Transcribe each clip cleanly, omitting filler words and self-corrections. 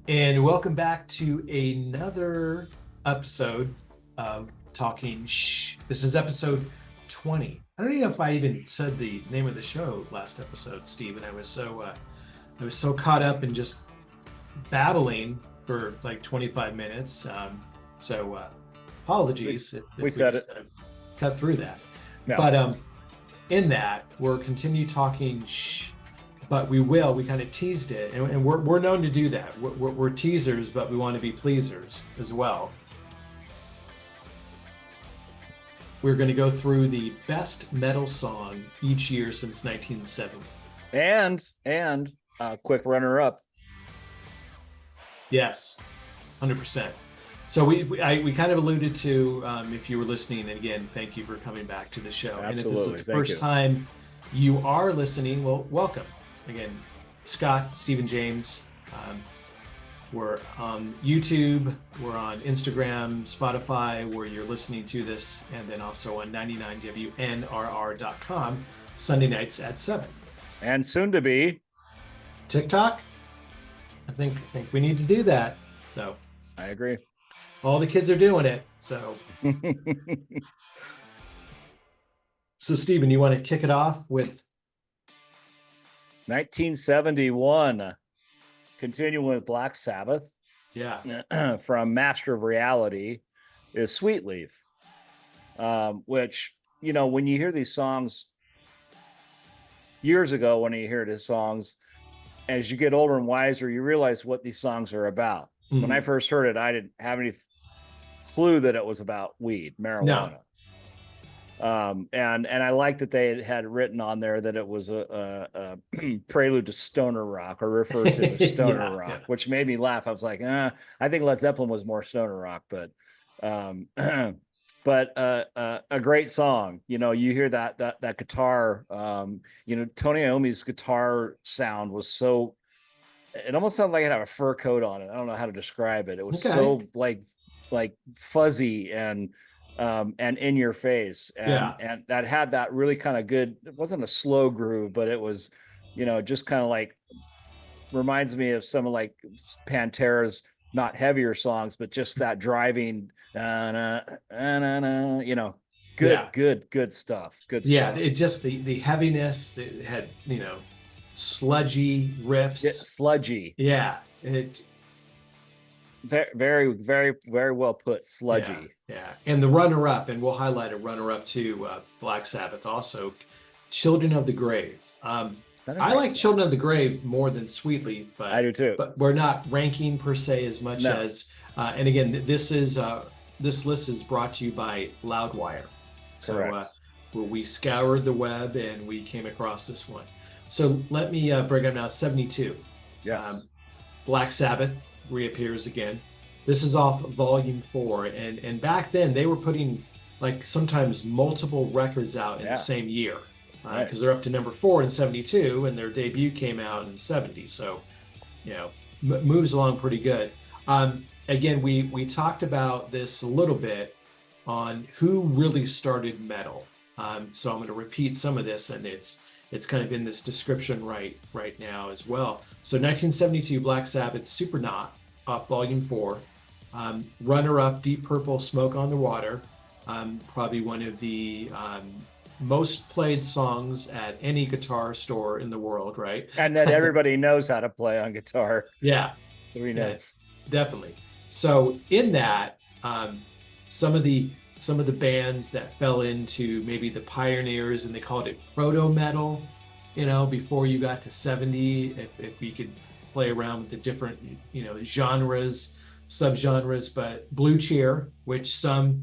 And welcome back to another episode of Talking Shh. This is episode 20. I don't even know if I even said the name of the show last episode, Steve, and I was so caught up in just babbling for like 25 minutes. Apologies if We we said just it. kind of cut through that. No. But in that, we'll continue talking shh, but we kind of teased it, and we're known to do that. We're teasers, but we want to be pleasers as well. We're going to go through the best metal song each year since 1970. And quick runner up. Yes, 100%. So we kind of alluded to, if you were listening, and again, thank you for coming back to the show. And if this Absolutely. is the Thank first you. time you are listening, well, welcome. Again, Scott, Stephen James. We're on YouTube, we're on Instagram, Spotify, where you're listening to this, and then also on 99WNRR.com, Sunday nights at 7. And soon to be. TikTok, I think we need to do that. So I agree. all the kids are doing it. So Stephen, you want to kick it off with 1971. Continuing with Black Sabbath. Yeah. From Master of Reality is Sweet Leaf. Which, when you hear these songs years ago, when you hear these songs, as you get older and wiser, you realize what these songs are about. Mhm. When I first heard it, I didn't have any clue that it was about weed, marijuana. And I like that they had written on there that it was a prelude to stoner rock, or referred to as stoner Yeah, rock, yeah. which made me laugh. I was like, I think Led Zeppelin was more stoner rock, but a great song. You hear that guitar. Tony Iommi's guitar sound was so. It almost sounded like it had a fur coat on it. I don't know how to describe it. It was Okay. so like fuzzy and in your face, and that had that really kind of good. It wasn't a slow groove, but it was, just kind of like reminds me of some of like Pantera's not heavier songs, but just that driving, good stuff. Good Yeah, stuff. it just the heaviness. It had sludgy riffs. Yeah, sludgy. Yeah, it. Very, very, very well put. Sludgy. Yeah. And the runner-up, and we'll highlight a runner-up to Black Sabbath also, Children of the Grave. I like Children of the Grave more than Sweet Leaf, but I do too. But we're not ranking per se as much as. And again, this list is brought to you by Loudwire. Correct. So we scoured the web and we came across this one. So let me break it down. 72. Yes. Black Sabbath reappears again. This is off volume 4, and back then they were putting like sometimes multiple records out in the same year, because they're up to number 4 in 72, and their debut came out in 70. So moves along pretty good. Again, we talked about this a little bit on who really started metal. So I'm going to repeat some of this, and it's kind of in this description right now as well. So 1972, Black Sabbath, Supernaut, off volume 4. Runner-up, Deep Purple, Smoke on the Water. Probably one of the most played songs at any guitar store in the world, right? And that everybody knows how to play on guitar. Yeah. 3 notes. Definitely. So in that, some of the bands that fell into maybe the pioneers, and they called it proto metal, before you got to 70, if you could play around with the different, genres, subgenres, but Blue Cheer, which some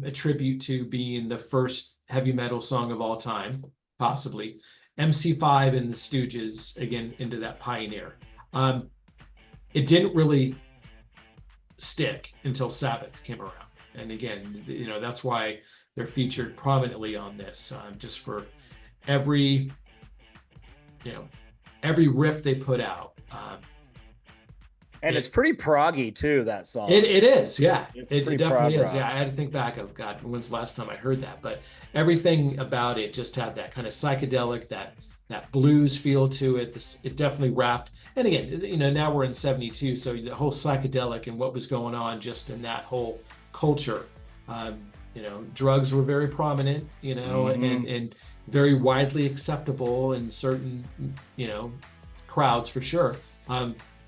attribute to being the first heavy metal song of all time, possibly. MC5 and the Stooges, again, into that pioneer. It didn't really stick until Sabbath came around. And again, that's why they're featured prominently on this, just for every riff they put out. And it's pretty proggy too, that song. It is, yeah. It's It pretty definitely prog is. Yeah, I had to think back of, God, when's the last time I heard that? But everything about it just had that kind of psychedelic, that that blues feel to it. It definitely wrapped. And again, now we're in 72, so the whole psychedelic and what was going on just in that whole culture. Drugs were very prominent, and very widely acceptable in certain, crowds for sure,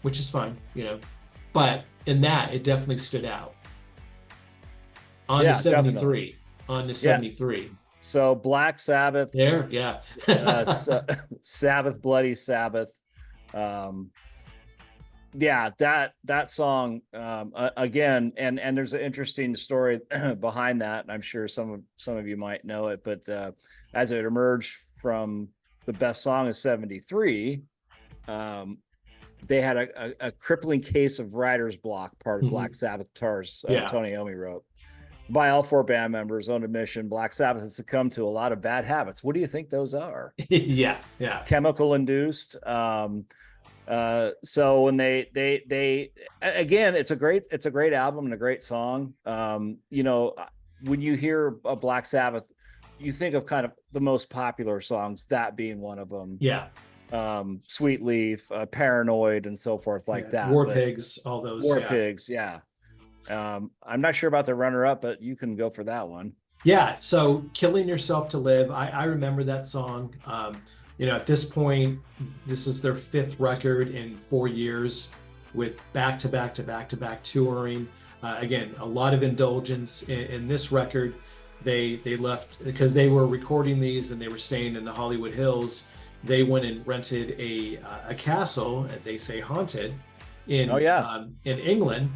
which is fine, but in that, it definitely stood out. On to 73. Definitely. On to 73. Yeah. So Black Sabbath. There, yeah. Sabbath, Bloody Sabbath. Yeah, that song again, and there's an interesting story behind that, and I'm sure some of you might know it, but as it emerged from the best song of 73, they had a crippling case of writer's block, part of Black Sabbath guitarist Tony Iommi wrote. By all four band members' own admission, Black Sabbath has succumbed to a lot of bad habits. What do you think those are? Yeah. Chemical induced. So when they again, it's a great album and a great song. When you hear a Black Sabbath, you think of kind of the most popular songs, that being one of them. Yeah. Sweet Leaf, Paranoid, and so forth like that. War Pigs, all those. War Pigs, yeah. I'm not sure about the runner-up, but you can go for that one. Yeah, so Killing Yourself to Live, I remember that song. At this point, this is their 5th record in 4 years with back-to-back touring. Again, a lot of indulgence in this record. They left because they were recording these and they were staying in the Hollywood Hills. They went and rented a castle, they say haunted, in England.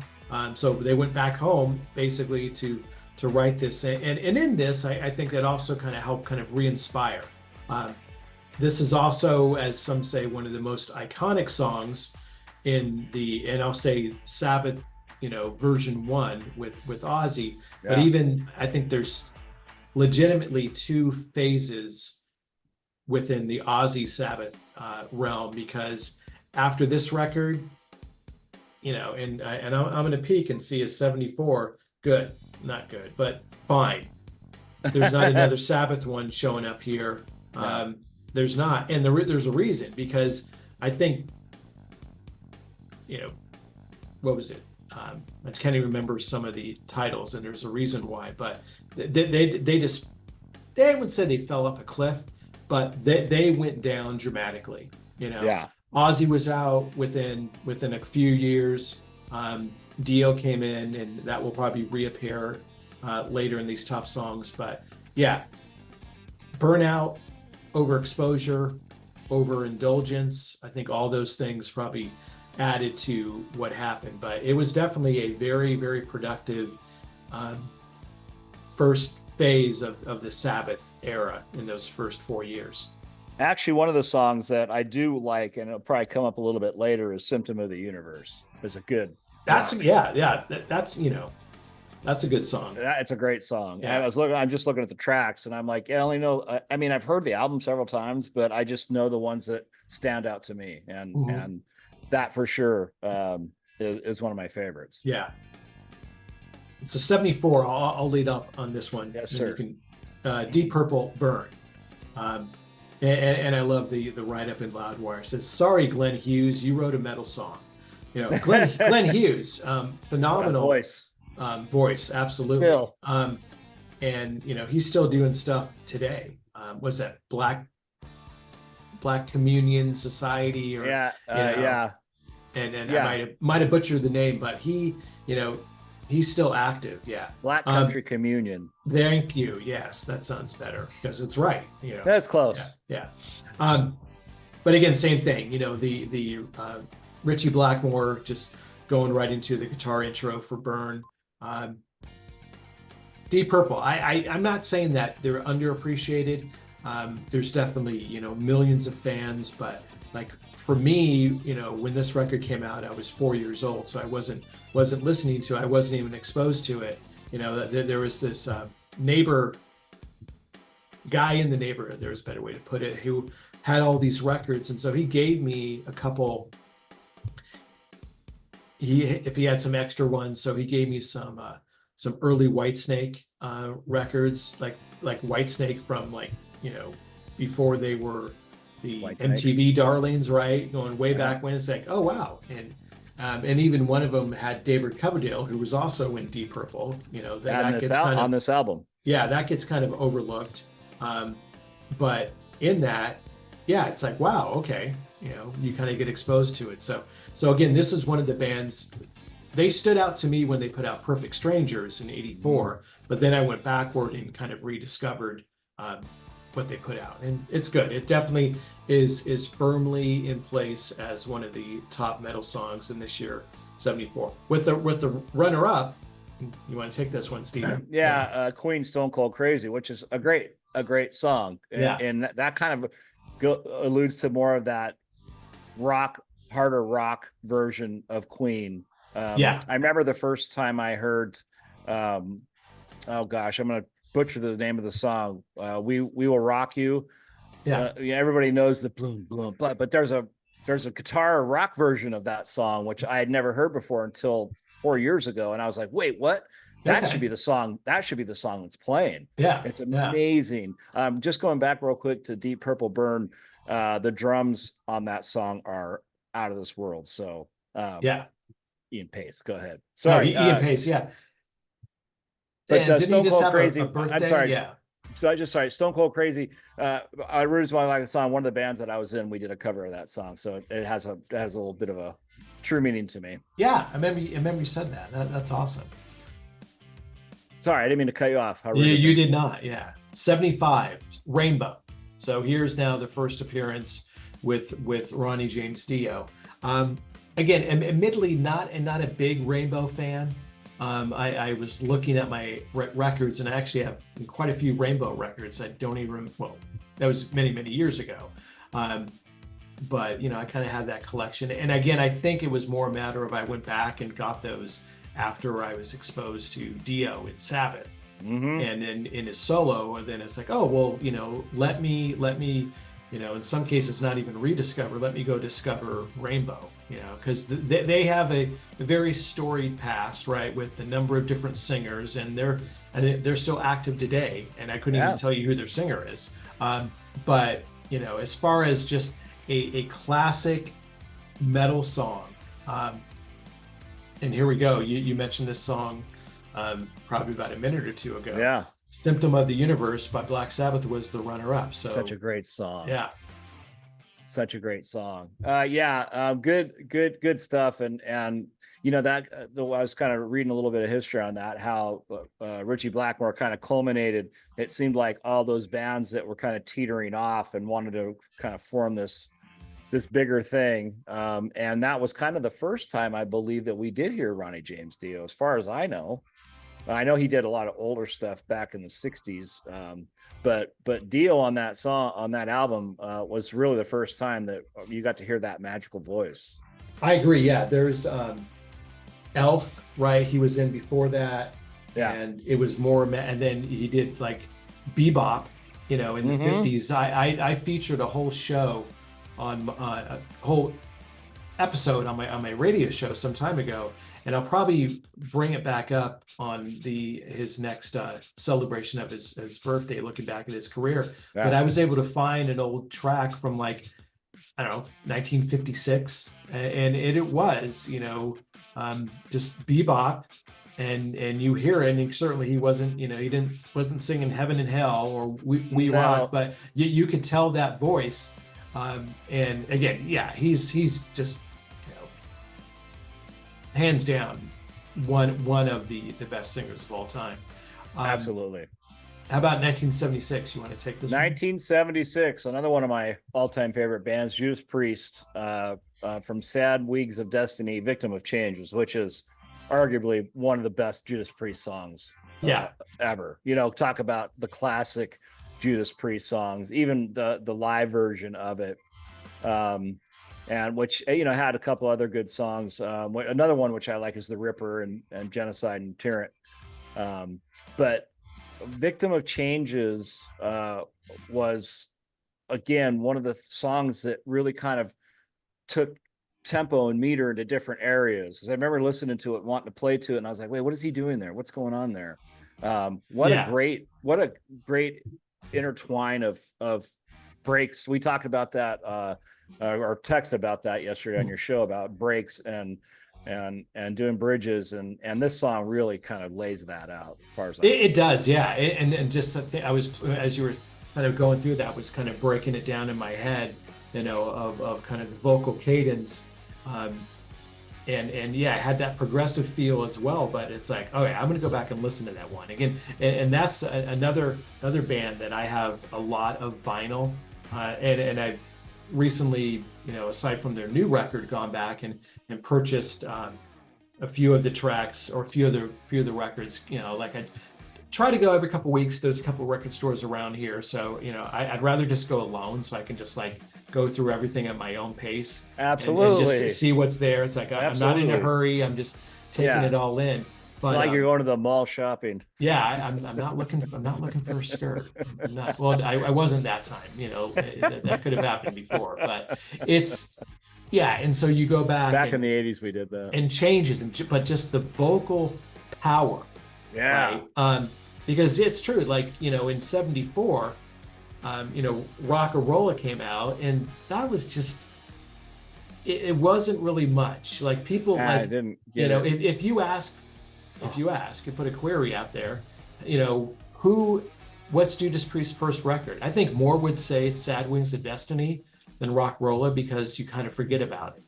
So they went back home basically to write this. And in this, I think that also kind of helped kind of re-inspire. This is also, as some say, one of the most iconic songs and I'll say Sabbath, version 1 with Ozzy. Yeah. But even I think there's legitimately 2 phases within the Ozzy Sabbath realm, because after this record, and I'm going to peek and see a 74, good, not good, but fine. There's not another Sabbath one showing up here. There's not. And there's a reason, because I think, what was it? I can't even remember some of the titles, and there's a reason why, but they would say they fell off a cliff, but they went down dramatically, Yeah. Ozzy was out within a few years. Dio came in, and that will probably reappear later in these top songs. But yeah, burnout, overexposure, overindulgence. I think all those things probably added to what happened. But it was definitely a very, very productive first phase of the Sabbath era in those first 4 years. Actually, one of the songs that I do like, and it'll probably come up a little bit later, is "Symptom of the Universe." It's a good. That's a good song. It's a great song. Yeah. I'm just looking at the tracks, and I'm like, I only know. I mean, I've heard the album several times, but I just know the ones that stand out to me, and that for sure is one of my favorites. Yeah. So 74. I'll lead off on this one. Yes, sir. You can, Deep Purple, Burn. And I love the write-up in Loudwire. It says, "Sorry, Glenn Hughes, you wrote a metal song." Glenn Hughes, phenomenal voice, absolutely. Bill. And he's still doing stuff today. Was that Black Communion Society, or yeah. And I might have butchered the name, but he's still active. Yeah. Black Country Communion. Thank you. Yes, that sounds better, because it's right. That's close. Yeah. But again, same thing. The Richie Blackmore, just going right into the guitar intro for Burn. Deep Purple. I'm not saying that they're underappreciated. There's definitely millions of fans, but like for me, when this record came out, I was 4 years old, so I wasn't listening to it. I wasn't even exposed to it. There was this neighbor guy in the neighborhood, there's a better way to put it, who had all these records, and so he gave me a couple. If he had some extra ones, so he gave me some early Whitesnake records, like Whitesnake from before they were MTV darlings, right? Going way back when. It's like, oh wow, and even one of them had David Coverdale, who was also in Deep Purple. You know, that gets kind of on this album. Yeah, that gets kind of overlooked. But in that, yeah, it's like, wow, okay, you know, you kind of get exposed to it. So again, this is one of the bands. They stood out to me when they put out Perfect Strangers in '84, but then I went backward and kind of rediscovered what they put out, and it's good. It definitely is firmly in place as one of the top metal songs in this year, '74. With the runner-up, you want to take this one, Steven? Yeah, Queen, Stone Cold Crazy, which is a great song, and that kind of alludes to more of that harder rock version of Queen. I remember the first time I heard, oh gosh, I'm gonna butcher the name of the song. We Will Rock You. Everybody knows the boom boom, but there's a guitar rock version of that song which I had never heard before until 4 years ago, and I was like, wait, what? That should be the song. That should be the song that's playing. It's amazing. Just going back real quick to Deep Purple Burn, the drums on that song are out of this world. So Ian Pace, go ahead. Sorry, Ian Pace. Yeah. But didn't he just have Crazy. a birthday? I'm sorry. Yeah. So Stone Cold Crazy. I really why I like the song. One of the bands that I was in, we did a cover of that song, so it has a little bit of a true meaning to me. Yeah, I remember you said that. That's awesome. Sorry, I didn't mean to cut you off. You did not. Yeah. 75, Rainbow. So here's now the first appearance with Ronnie James Dio. Again, admittedly, not a big Rainbow fan. I was looking at my records, and I actually have quite a few Rainbow records. I don't even, well, that was many years ago. But you know, I kind of had that collection. And again, I think it was more a matter of I went back and got those after I was exposed to Dio in Sabbath. And then in his solo, and then it's like, oh well, you know, let me, you know, in some cases not even rediscover, let me go discover Rainbow, you know, because they have a very storied past, right, with a number of different singers, and they're still active today, and I couldn't even tell you who their singer is. But you know, as far as just a classic metal song, and here we go. You mentioned this song probably about a minute or two ago. Yeah. Symptom of the Universe by Black Sabbath was the runner-up. So such a great song. Yeah. Such a great song. Good stuff. And you know, that I was kind of reading a little bit of history on that, how Ritchie Blackmore kind of culminated. It seemed like all those bands that were kind of teetering off and wanted to kind of form this bigger thing. And that was kind of the first time I believe that we did hear Ronnie James Dio, as far as I know. I know he did a lot of older stuff back in the 60s. But Dio on that song, on that album, was really the first time that you got to hear that magical voice. I agree. Yeah. There's Elf, right? He was in before that. Yeah. And it was more, and then he did like Bebop, you know, in the 50s. I featured a whole show on a whole episode on my radio show some time ago, and I'll probably bring it back up on his next celebration of his birthday, looking back at his career. But I was able to find an old track from like, I don't know, 1956, and it was, you know, just bebop, and you hear it, and certainly he wasn't, you know, wasn't singing Heaven and Hell or We Rock, but you could tell that voice. And again, yeah, he's just, you know, hands down one of the best singers of all time. Absolutely. How about 1976? You want to take this? 1976, another one of my all-time favorite bands, Judas Priest, from Sad Weeks of Destiny, Victim of Changes, which is arguably one of the best Judas Priest songs ever. You know, talk about the classic Judas Priest songs, even the live version of it, and which, you know, had a couple other good songs. Another one which I like is The Ripper and Genocide and Tyrant. But Victim of Changes was, again, one of the songs that really kind of took tempo and meter into different areas. Because I remember listening to it, wanting to play to it, and I was like, wait, what is he doing there? What's going on there? What a great intertwine of breaks. We talked about that, or text about that yesterday on your show about breaks and doing bridges, and this song really kind of lays that out as far as it does, yeah. And just I was, as you were kind of going through that, was kind of breaking it down in my head, you know, of kind of the vocal cadence. And yeah, I had that progressive feel as well, but it's like, okay, I'm going to go back and listen to that one again. And that's another band that I have a lot of vinyl, and I've recently, you know, aside from their new record, gone back and purchased a few of the tracks, or a few of the records. You know, like I try to go every couple of weeks. There's a couple of record stores around here, so you know, I'd rather just go alone, so I can just like go through everything at my own pace. Absolutely. And just see what's there. It's like, I'm not in a hurry. I'm just taking it all in. But it's like you're going to the mall shopping. Yeah, I'm not looking for a skirt. I'm not, well, I wasn't that time, you know, that could have happened before, but it's, yeah. And so you go back in the 80s, we did that, and changes, but just the vocal power. Yeah. Right? Because it's true, like, you know, in 74, you know, Rock-a-Rolla came out, and that was just, it wasn't really much. Like people, like, didn't you know, if you ask, you put a query out there, you know, what's Judas Priest's first record? I think more would say Sad Wings of Destiny than Rock-a-Rolla, because you kind of forget about it,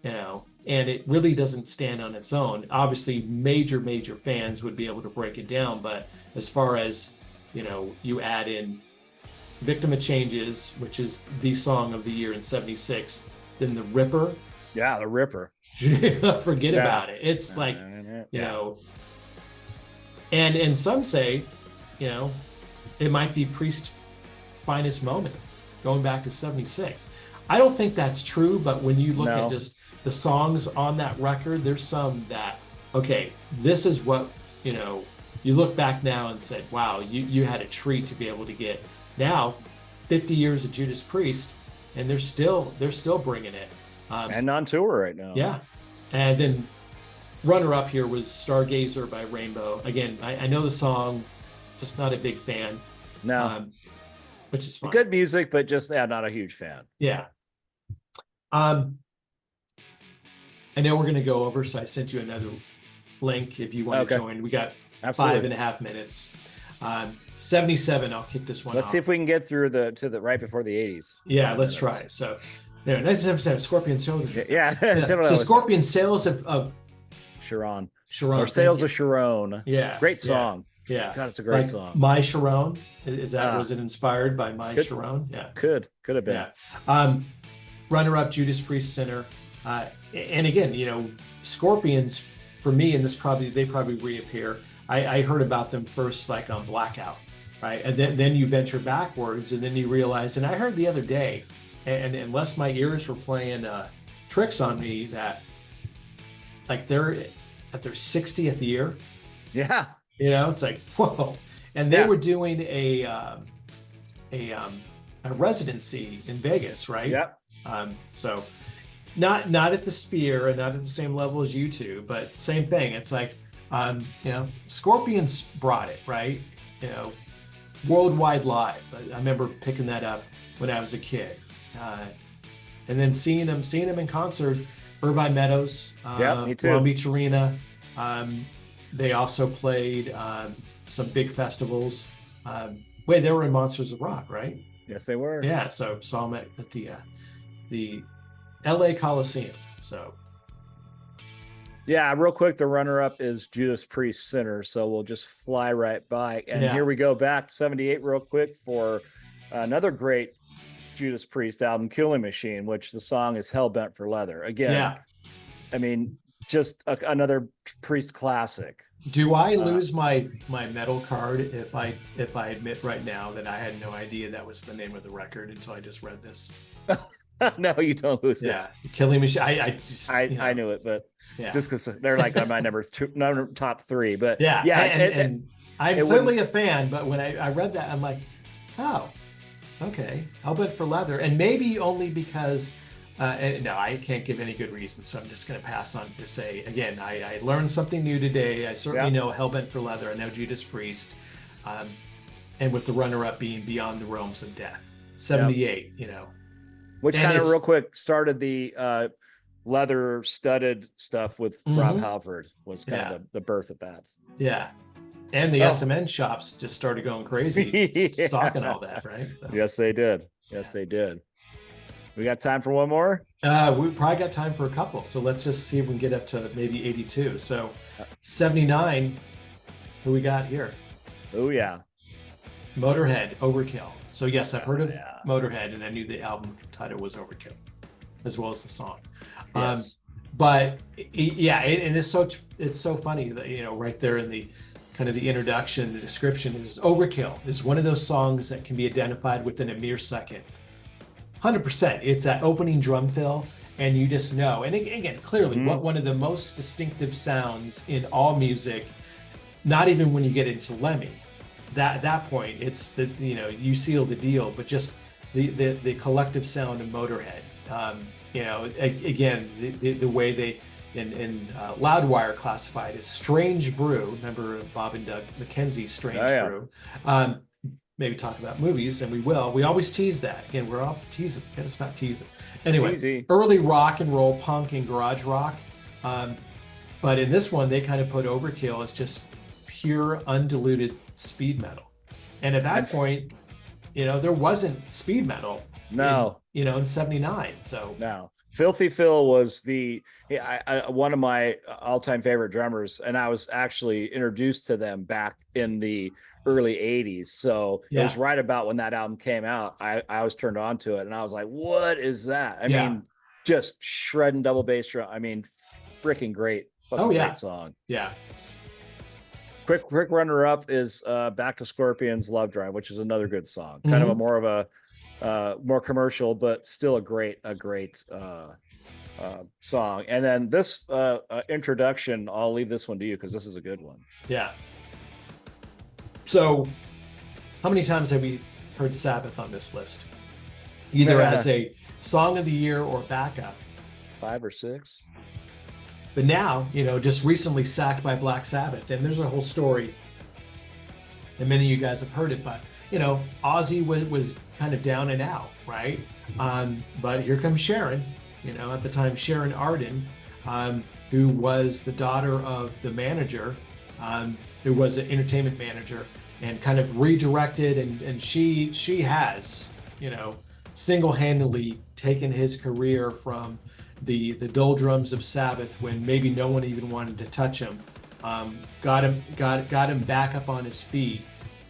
you know, and it really doesn't stand on its own. Obviously, major fans would be able to break it down, but as far as, you know, you add in Victim of Changes, which is the song of the year in 76, then The Ripper. Yeah, The Ripper. Forget about it. It's like, you know, and some say, you know, it might be Priest's finest moment, going back to 76. I don't think that's true, but when you look at just the songs on that record, there's some that, okay, this is what, you know, you look back now and said, wow, you had a treat to be able to get. Now, 50 years of Judas Priest, and they're still bringing it. And on tour right now. Yeah. And then runner-up here was Stargazer by Rainbow. Again, I know the song, just not a big fan. No. Which is fine. Good music, but just not a huge fan. Yeah. I know we're going to go over, so I sent you another link if you want to join. We got 5.5 minutes. 77, I'll kick this one Let's off. see if we can get through to the right before the 80s. Yeah, let's try. So, 1977, Scorpion sales. Yeah. So Scorpion sales of Sharon. Or Sales of Sharon. Yeah. Great song. Yeah. God, it's a great song. My Sharon. Was it inspired by My Sharon? Yeah. Could have been. Yeah. Runner-up, Judas Priest Sinner. And again, you know, Scorpions, for me, and they probably reappear. I heard about them first, like on Blackout, right? And then you venture backwards, and then you realize, and I heard the other day, and unless my ears were playing tricks on me, that like they're at their 60th year. Yeah. You know, it's like, whoa. And they were doing a residency in Vegas, right? Yeah. So not at the Sphere and not at the same level as U2, but same thing. It's like, you know, Scorpions brought it, right? You know, Worldwide Live. I remember picking that up when I was a kid, and then seeing them in concert. Irvine Meadows, me too. Long Beach Arena. They also played some big festivals. Wait, they were in Monsters of Rock, right? Yes, they were. Yeah, so saw them at the LA Coliseum. So. Yeah, real quick, the runner-up is Judas Priest Sinner, so we'll just fly right by. And here we go back, 78 real quick, for another great Judas Priest album, Killing Machine, which the song is Hellbent for Leather. Again, I mean, just another Priest classic. Do I lose my metal card if I admit right now that I had no idea that was the name of the record until I just read this? No, you don't lose it. Yeah, Killing Machine. I knew it, but just because they're like on my number top three. But and I'm clearly a fan. But when I read that, I'm like, oh, okay, Hellbent for Leather, and maybe only because. No, I can't give any good reason, so I'm just going to pass on to say again. I learned something new today. I certainly know Hellbent for Leather. I know Judas Priest, and with the runner-up being Beyond the Realms of Death. 78, you know. Which kind of real quick started the leather studded stuff with Rob Halford was kind of the birth of that. Yeah. And the SMN shops just started going crazy, stocking all that, right? So. Yes, they did. Yes, they did. We got time for one more? We probably got time for a couple. So let's just see if we can get up to maybe 82. So 79, who we got here? Oh, yeah. Motorhead, Overkill. So yes, I've heard of Motorhead, and I knew the album title was Overkill, as well as the song. Yes. But yeah, and it's so funny that, you know, right there in the kind of the introduction, the description is Overkill is one of those songs that can be identified within a mere second. 100%. It's that opening drum fill, and you just know. And again, clearly, one of the most distinctive sounds in all music. Not even when you get into Lemmy. At that point, it's the, you know, you seal the deal, but just the collective sound of Motorhead. You know, again, the way they in Loudwire classified as strange brew. Remember Bob and Doug McKenzie, strange brew. Maybe talk about movies, and we will. We always tease that. Again, we're all teasing. Gotta stop teasing. Anyway, early rock and roll, punk, and garage rock. But in this one, they kind of put Overkill as just pure, undiluted speed metal. And at that point, you know, there wasn't speed metal. No. In 79. So no. Filthy Phil was one of my all-time favorite drummers, and I was actually introduced to them back in the early 80s. So it was right about when that album came out. I was turned on to it, and I was like, what is that? I mean, just shredding double bass drum. I mean, freaking great. Great song. Yeah. Quick runner-up is Back to Scorpions' Love Drive, which is another good song. Kind of a more commercial, but still a great song. And then this introduction, I'll leave this one to you because this is a good one. Yeah. So how many times have we heard Sabbath on this list? Either as a song of the year or backup. 5 or 6. But now, you know, just recently sacked by Black Sabbath. And there's a whole story, and many of you guys have heard it, but, you know, Ozzy was kind of down and out, right? But here comes Sharon, you know, at the time, Sharon Arden, who was the daughter of the manager, who was an entertainment manager, and kind of redirected. And she has, you know, single-handedly taken his career from the doldrums of Sabbath when maybe no one even wanted to touch him, got him back up on his feet,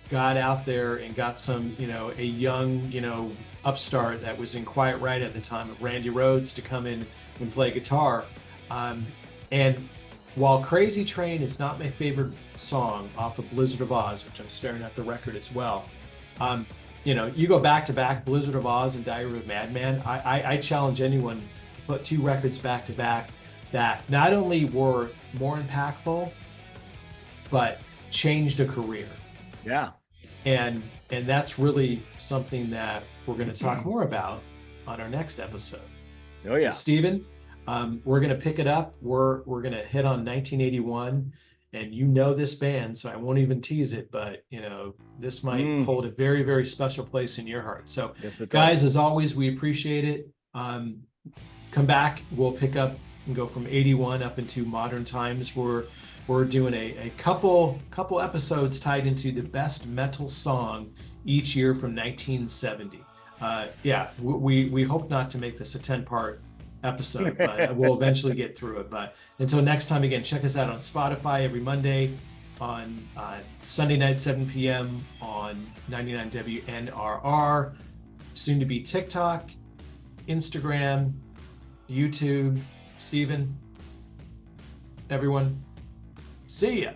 got out there and got some, you know, a young, you know, upstart that was in Quiet Riot at the time of Randy Rhoads to come in and play guitar. And while Crazy Train is not my favorite song off of Blizzard of Oz, which I'm staring at the record as well, you know, you go back to back, Blizzard of Oz and Diary of a Madman. I challenge anyone to put 2 records back to back that not only were more impactful, but changed a career. Yeah. And that's really something that we're going to talk more about on our next episode. Oh yeah. So Stephen, we're going to pick it up. We're going to hit on 1981, and you know this band, so I won't even tease it, but you know, this might hold a very, very special place in your heart. So yes, guys, as always, we appreciate it. Come back. We'll pick up and go from 81 up into modern times. We're doing a couple episodes tied into the best metal song each year from 1970. Yeah, we hope not to make this a 10-part episode, but we'll eventually get through it. But until next time, again, check us out on Spotify every Monday, on Sunday night, 7 p.m. on 99 WNRR, soon to be TikTok, Instagram, YouTube. Stephen, everyone, see ya.